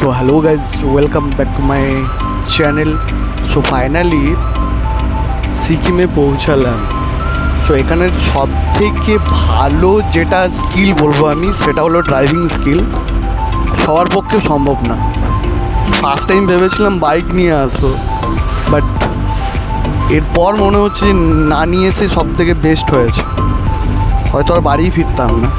So hello guys, welcome back to my channel. So finally সিকিমে পৌঁছালাম। So এখানে সব থেকে ভালো যেটা স্কিল বলবো আমি, সেটা হলো ড্রাইভিং স্কিল। সবার পক্ষে সম্ভব না। ফার্স্ট টাইম ভেবেছিলাম বাইক নিয়ে আসবো, বাট এরপর মনে হচ্ছে না নিয়ে এসে সব থেকে বেস্ট হয়েছে। হয়তো আর বাড়ি ফিরতাম না।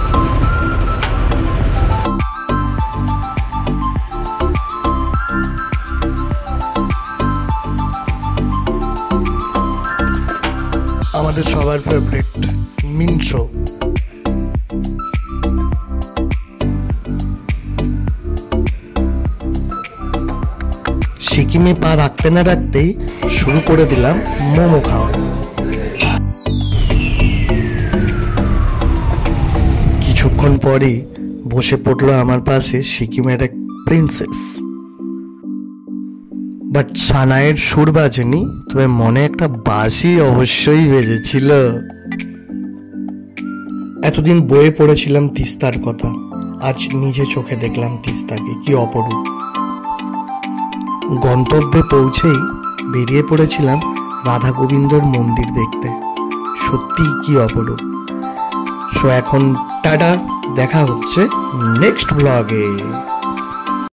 আমাদের সবার ফেভারিট মিনসো। সিকিমে পা রাখতে না রাখতেই শুরু করে দিলাম মোমো খাওয়া। কিছুক্ষণ পরেই বসে পড়লো আমার পাশে সিকিমের এক প্রিন্সেস। বাট সানাইয়ের সুর বাজেনি, তবে মনে একটা বাঁশি অবশ্যই বেজেছিল। এতদিন বইয়ে পড়েছিলাম তিস্তার কথা, আজ নিজে চোখে দেখলাম তিস্তাকে, কি অপরূপ। গন্তব্যে পৌঁছেই বেরিয়ে পড়েছিলাম রাধা গোবিন্দর মন্দির দেখতে, সত্যি কি অপরূপ। সো এখন টাটা, দেখা হচ্ছে নেক্সট ব্লগে।